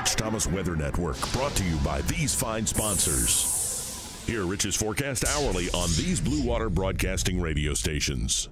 Rich Thomas Weather Network, brought to you by these fine sponsors. Hear Rich's forecast hourly on these Blue Water Broadcasting radio stations.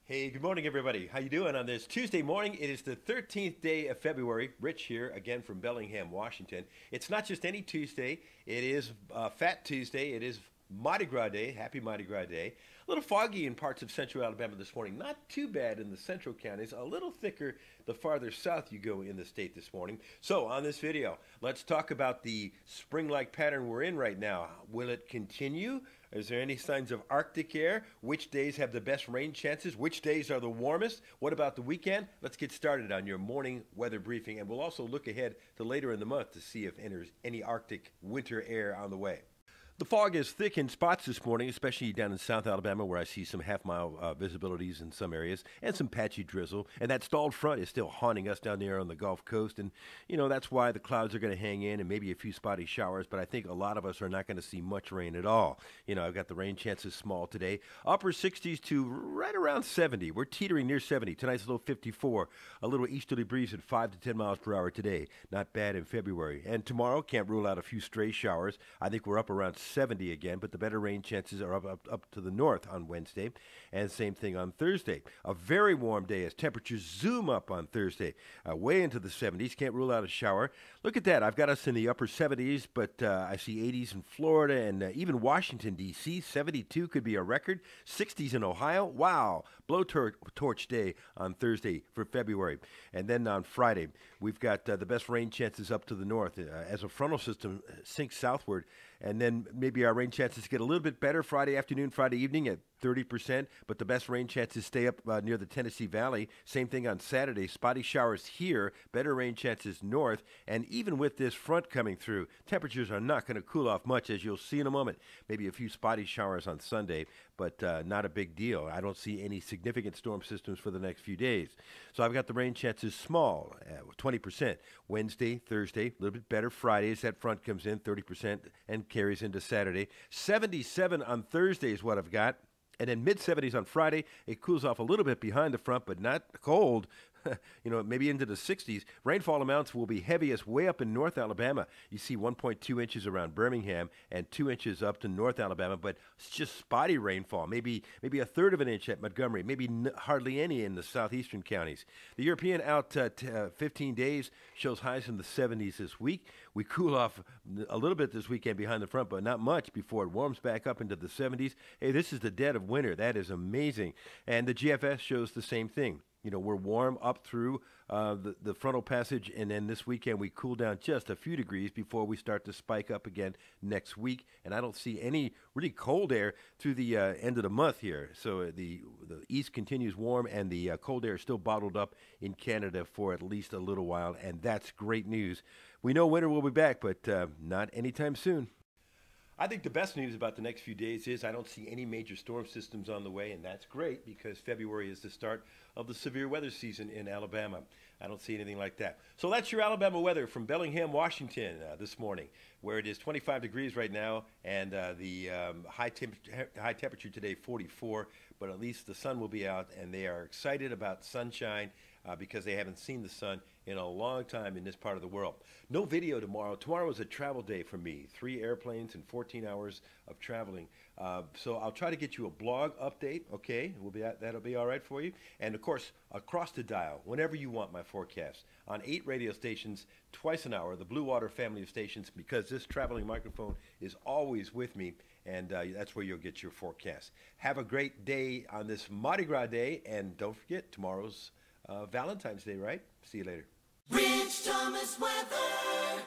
Hey, good morning, everybody. How you doing on this Tuesday morning? It is the 13th day of February. Rich here, again from Bellingham, Washington. It's not just any Tuesday. It is Fat Tuesday. It is Mardi Gras Day. Happy Mardi Gras Day. A little foggy in parts of central Alabama this morning. Not too bad in the central counties. A little thicker the farther south you go in the state this morning. So on this video, let's talk about the spring-like pattern we're in right now. Will it continue? Is there any signs of Arctic air? Which days have the best rain chances? Which days are the warmest? What about the weekend? Let's get started on your morning weather briefing, and we'll also look ahead to later in the month to see if there's any Arctic winter air on the way. The fog is thick in spots this morning, especially down in South Alabama, where I see some half-mile visibilities in some areas and some patchy drizzle. And that stalled front is still haunting us down there on the Gulf Coast. And, you know, that's why the clouds are going to hang in and maybe a few spotty showers. But I think a lot of us are not going to see much rain at all. You know, I've got the rain chances small today. Upper 60s to right around 70. We're teetering near 70. Tonight's a little 54. A little easterly breeze at 5 to 10 miles per hour today. Not bad in February. And tomorrow, can't rule out a few stray showers. I think we're up around 70 again, but the better rain chances are up to the north on Wednesday, and same thing on Thursday. A very warm day as temperatures zoom up on Thursday, way into the 70s. Can't rule out a shower. Look at that. I've got us in the upper 70s, but I see 80s in Florida and even Washington, D.C. 72 could be a record. 60s in Ohio. Wow. Blowtorch day on Thursday for February. And then on Friday, we've got the best rain chances up to the north as a frontal system sinks southward. And then maybe our rain chances get a little bit better Friday afternoon, Friday evening at 30%, but the best rain chances stay up near the Tennessee Valley. Same thing on Saturday. Spotty showers here, better rain chances north. And even with this front coming through, temperatures are not going to cool off much, as you'll see in a moment. Maybe a few spotty showers on Sunday, but not a big deal. I don't see any significant storm systems for the next few days. So I've got the rain chances small, 20%. Wednesday, Thursday, a little bit better. Friday as that front comes in, 30%, and carries into Saturday. 77 on Thursday is what I've got. And then mid-70s on Friday. It cools off a little bit behind the front, but not cold. You know, maybe into the 60s. Rainfall amounts will be heaviest way up in North Alabama. You see 1.2 inches around Birmingham and 2 inches up to North Alabama, but it's just spotty rainfall. Maybe a third of an inch at Montgomery, maybe hardly any in the southeastern counties. The European out 15 days shows highs in the 70s this week. We cool off a little bit this weekend behind the front, but not much before it warms back up into the 70s. Hey, this is the dead of winter. That is amazing. And the GFS shows the same thing. You know, we're warm up through the frontal passage, and then this weekend we cool down just a few degrees before we start to spike up again next week. And I don't see any really cold air through the end of the month here. So the east continues warm, and the cold air is still bottled up in Canada for at least a little while, and that's great news. We know winter will be back, but not anytime soon. I think the best news about the next few days is I don't see any major storm systems on the way, and that's great because February is the start of the severe weather season in Alabama. I don't see anything like that. So that's your Alabama weather from Bellingham, Washington this morning, where it is 25 degrees right now, and the high temperature today, 44, but at least the sun will be out, and they are excited about sunshine because they haven't seen the sun in a long time in this part of the world. No video tomorrow. Tomorrow is a travel day for me. 3 airplanes and 14 hours of traveling. So I'll try to get you a blog update, okay? That'll be all right for you. And, of course, across the dial, whenever you want my forecast, on 8 radio stations, twice an hour, the Blue Water family of stations, because this traveling microphone is always with me, and that's where you'll get your forecast. Have a great day on this Mardi Gras Day, and don't forget, tomorrow's Valentine's Day, right? See you later. Rich Thomas Weather.